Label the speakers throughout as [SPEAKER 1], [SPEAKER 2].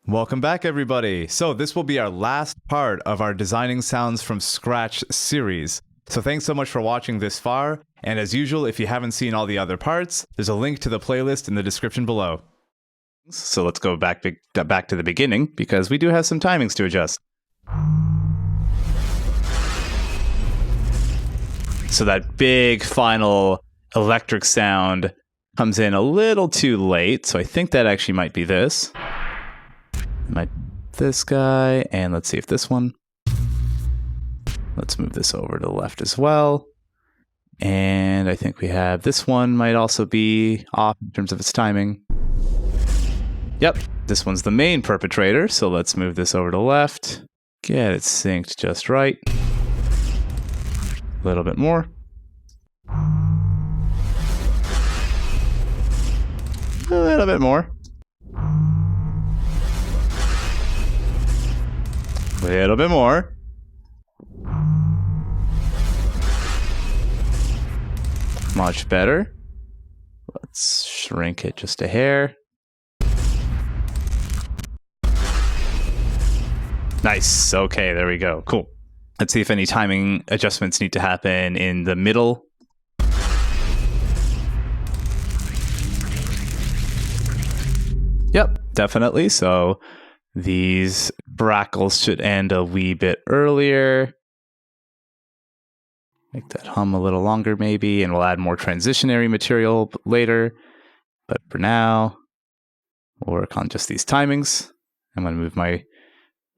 [SPEAKER 1] Welcome back, everybody. So this will be our last part of our Designing Sounds from Scratch series. So thanks so much for watching this far. And as usual, if you haven't seen all the other parts, there's a link to the playlist in the description below. So let's go back to the beginning, because we do have some timings to adjust. So that big final electric sound comes in a little too late. So I think that actually might be this. This guy, and let's see if this one. Let's move this over to the left as well. And I think we have this one might also be off in terms of its timing. Yep, this one's the main perpetrator, so let's move this over to the left. Get it synced just right. A little bit more. A little bit more. A little bit more. Much better. Let's shrink it just a hair. Nice. Okay, there we go. Cool. Let's see if any timing adjustments need to happen in the middle. Yep, definitely. So these brackles should end a wee bit earlier. Make that hum a little longer maybe, and we'll add more transitionary material later. But for now, we'll work on just these timings. I'm going to move my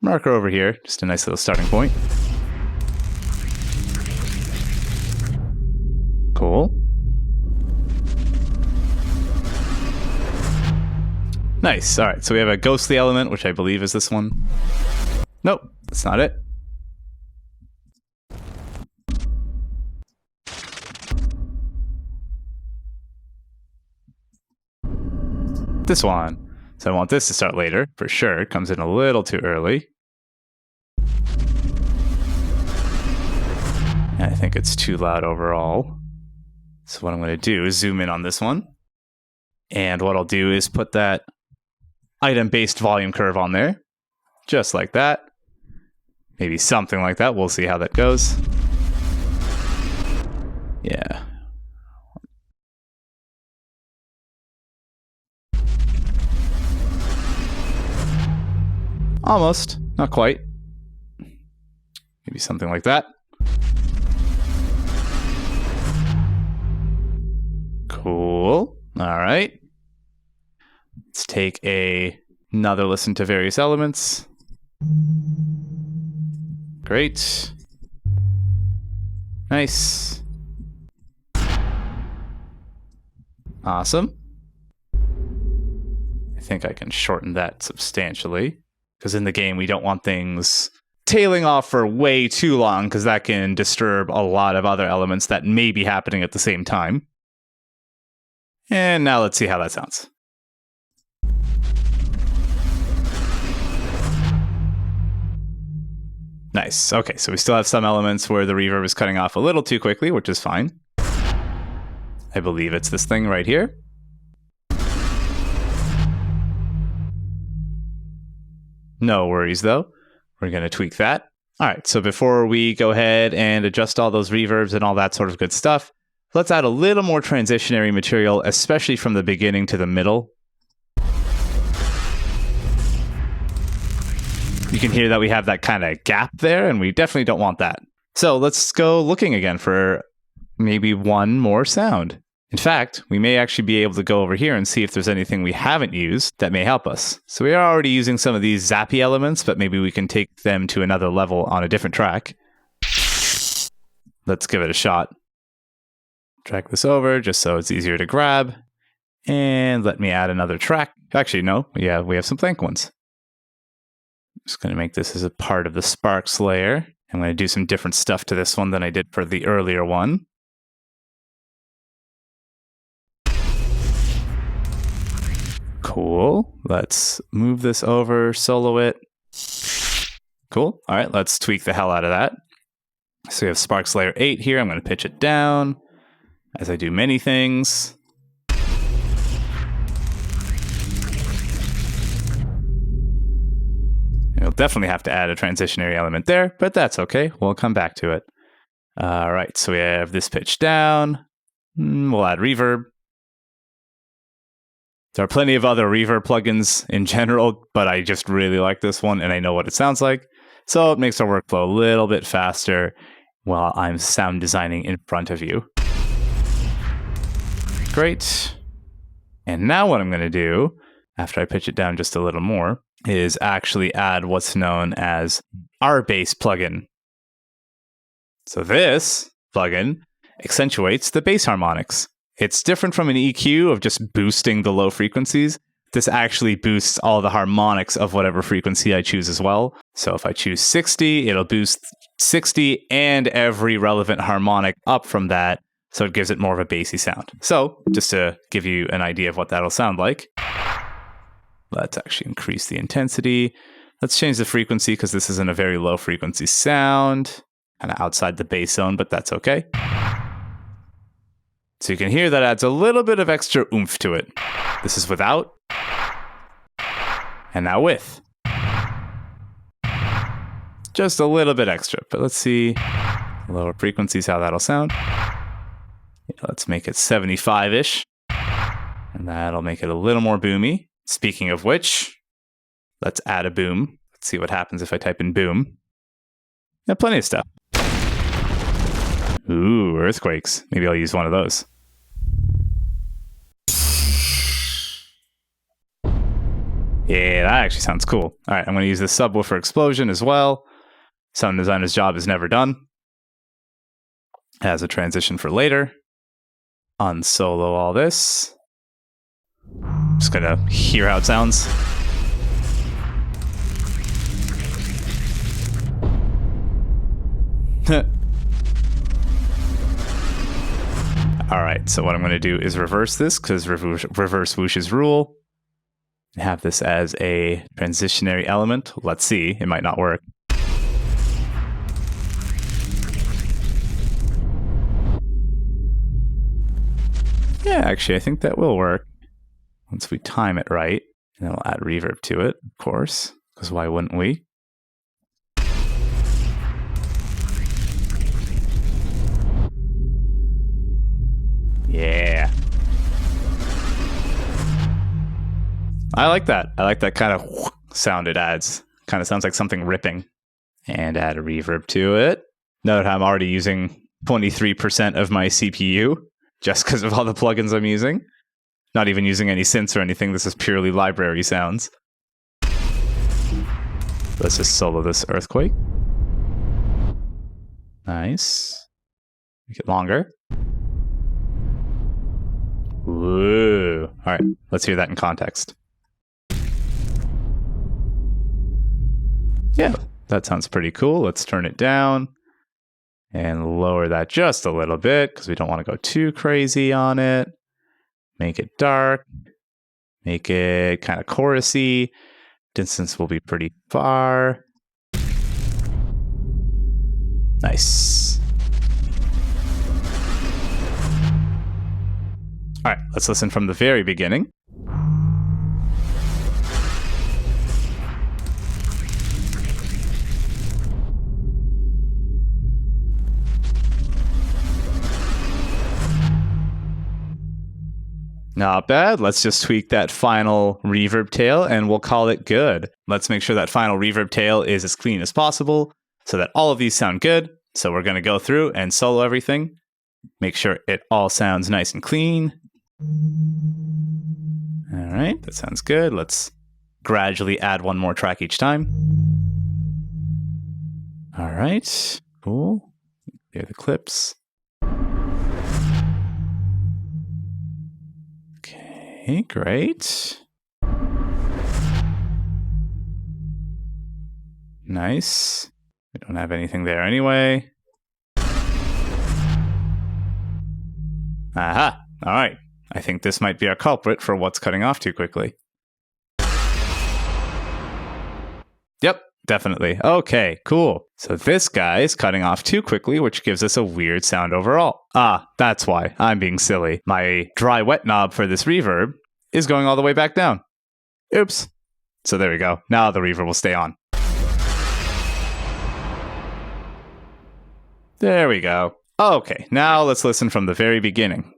[SPEAKER 1] marker over here, just a nice little starting point. Cool. Nice. All right, so we have a ghostly element, which I believe is this one. Nope, that's not it. This one. So I want this to start later, for sure. It comes in a little too early. And I think it's too loud overall. So what I'm going to do is zoom in on this one. And what I'll do is put that item-based volume curve on there. Just like that. Maybe something like that. We'll see how that goes. Yeah. Almost. Not quite. Maybe something like that. Cool. All right. Let's take another listen to various elements. Great. Nice. Awesome. I think I can shorten that substantially, because in the game we don't want things tailing off for way too long, because that can disturb a lot of other elements that may be happening at the same time. And now let's see how that sounds. Nice. Okay, so we still have some elements where the reverb is cutting off a little too quickly, which is fine. I believe it's this thing right here. No worries, though. We're going to tweak that. All right, so before we go ahead and adjust all those reverbs and all that sort of good stuff, let's add a little more transitionary material, especially from the beginning to the middle. You can hear that we have that kind of gap there, and we definitely don't want that. So let's go looking again for maybe one more sound. In fact, we may actually be able to go over here and see if there's anything we haven't used that may help us. So we are already using some of these zappy elements, but maybe we can take them to another level on a different track. Let's give it a shot. Drag this over just so it's easier to grab. And let me add another track. Actually, no. Yeah, we have some blank ones. I'm just going to make this as a part of the sparks layer. I'm going to do some different stuff to this one than I did for the earlier one. Cool. Let's move this over, solo it. Cool. All right, let's tweak the hell out of that. So we have sparks layer 8 here. I'm going to pitch it down, as I do many things. We'll definitely have to add a transitionary element there, but that's okay. We'll come back to it. All right, so we have this pitch down. We'll add reverb. There are plenty of other reverb plugins in general, but I just really like this one and I know what it sounds like. So it makes our workflow a little bit faster while I'm sound designing in front of you. Great. And now what I'm going to do, after I pitch it down just a little more, is actually add what's known as our bass plugin. So this plugin accentuates the bass harmonics. It's different from an EQ of just boosting the low frequencies. This actually boosts all the harmonics of whatever frequency I choose as well. So if I choose 60, it'll boost 60 and every relevant harmonic up from that. So it gives it more of a bassy sound. So just to give you an idea of what that'll sound like, let's actually increase the intensity. Let's change the frequency because this isn't a very low frequency sound. Kind of outside the bass zone, but that's okay. So you can hear that adds a little bit of extra oomph to it. This is without. And now with. Just a little bit extra, but let's see lower frequencies, how that'll sound. Let's make it 75-ish. And that'll make it a little more boomy. Speaking of which, let's add a boom. Let's see what happens if I type in boom. Yeah, plenty of stuff. Ooh, earthquakes. Maybe I'll use one of those. Yeah, that actually sounds cool. All right, I'm going to use the subwoofer explosion as well. Sound designer's job is never done. As a transition for later. Unsolo all this. Just going to hear how it sounds. All right, so what I'm going to do is reverse this because reverse whooshes rule. Have this as a transitionary element. Let's see, it might not work. Yeah, actually, I think that will work once we time it right. And then we'll add reverb to it, of course, because why wouldn't we? Yeah. I like that. I like that kind of sound it adds. Kind of sounds like something ripping. And add a reverb to it. Note how I'm already using 23% of my CPU just because of all the plugins I'm using. Not even using any synths or anything. This is purely library sounds. Let's just solo this earthquake. Nice. Make it longer. Woo. All right, let's hear that in context. Yeah, that sounds pretty cool. Let's turn it down and lower that just a little bit because we don't want to go too crazy on it. Make it dark. Make it kind of chorusy. Distance will be pretty far. Nice. All right, let's listen from the very beginning. Not bad. Let's just tweak that final reverb tail and we'll call it good. Let's make sure that final reverb tail is as clean as possible so that all of these sound good. So we're going to go through and solo everything. Make sure it all sounds nice and clean. All right, that sounds good. Let's gradually add one more track each time. All right, cool. Clear the clips. Okay, great. Nice. We don't have anything there anyway. Aha! All right. I think this might be our culprit for what's cutting off too quickly. Yep, definitely. Okay, cool. So this guy is cutting off too quickly, which gives us a weird sound overall. Ah, that's why. I'm being silly. My dry wet knob for this reverb is going all the way back down. Oops. So there we go. Now the reverb will stay on. There we go. Okay, now let's listen from the very beginning.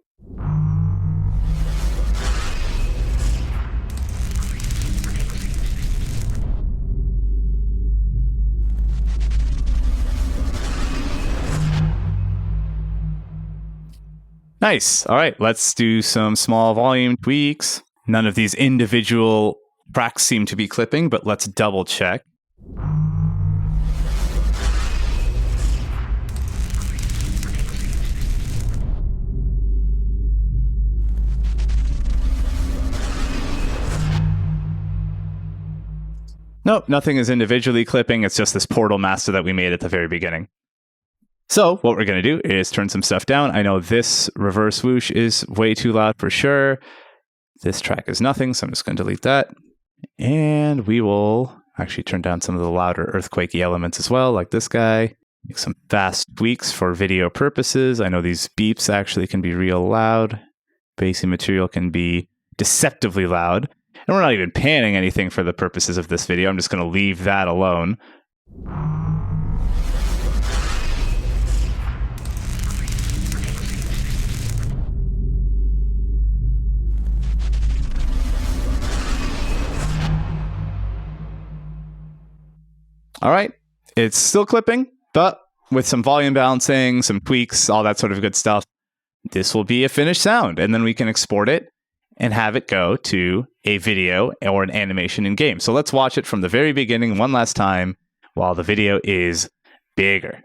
[SPEAKER 1] Nice. All right, let's do some small volume tweaks. None of these individual tracks seem to be clipping, but let's double check. Nope, nothing is individually clipping. It's just this portal master that we made at the very beginning. So what we're going to do is turn some stuff down. I know this reverse whoosh is way too loud for sure. This track is nothing, so I'm just going to delete that. And we will actually turn down some of the louder earthquakey elements as well, like this guy. Make some fast tweaks for video purposes. I know these beeps actually can be real loud. Bassy material can be deceptively loud. And we're not even panning anything for the purposes of this video. I'm just going to leave that alone. All right, it's still clipping, but with some volume balancing, some tweaks, all that sort of good stuff, this will be a finished sound. And then we can export it and have it go to a video or an animation in game. So let's watch it from the very beginning one last time while the video is bigger.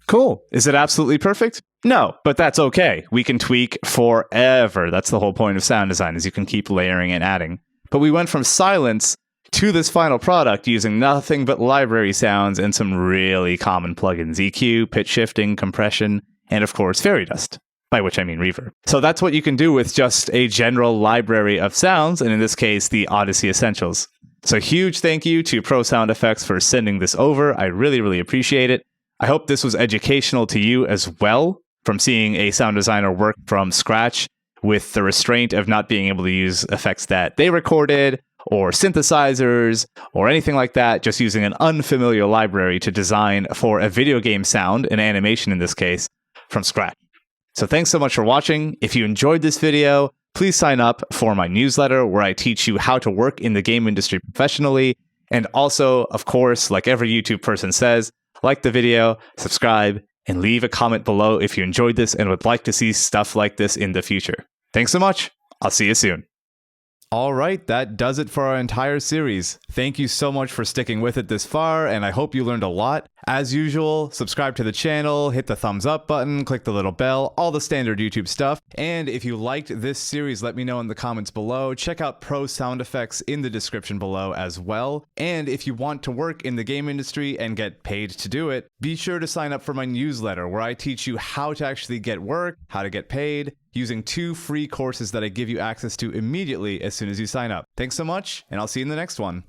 [SPEAKER 1] Cool. Is it absolutely perfect? No, but that's okay. We can tweak forever. That's the whole point of sound design, is you can keep layering and adding. But we went from silence to this final product using nothing but library sounds and some really common plugins: EQ, pitch shifting, compression, and of course fairy dust, by which I mean reverb. So that's what you can do with just a general library of sounds, and in this case, the Odyssey Essentials. So huge thank you to Pro Sound Effects for sending this over. I really, really appreciate it. I hope this was educational to you as well, from seeing a sound designer work from scratch with the restraint of not being able to use effects that they recorded or synthesizers or anything like that, just using an unfamiliar library to design for a video game sound, an animation in this case, from scratch. So thanks so much for watching. If you enjoyed this video, please sign up for my newsletter where I teach you how to work in the game industry professionally. And also, of course, like every YouTube person says, like the video, subscribe, and leave a comment below if you enjoyed this and would like to see stuff like this in the future. Thanks so much. I'll see you soon. All right, that does it for our entire series. Thank you so much for sticking with it this far, and I hope you learned a lot. As usual, subscribe to the channel, hit the thumbs up button, click the little bell, all the standard YouTube stuff. And if you liked this series, let me know in the comments below. Check out Pro Sound Effects in the description below as well. And if you want to work in the game industry and get paid to do it, be sure to sign up for my newsletter where I teach you how to actually get work, how to get paid, using 2 free courses that I give you access to immediately as soon as you sign up. Thanks so much, and I'll see you in the next one.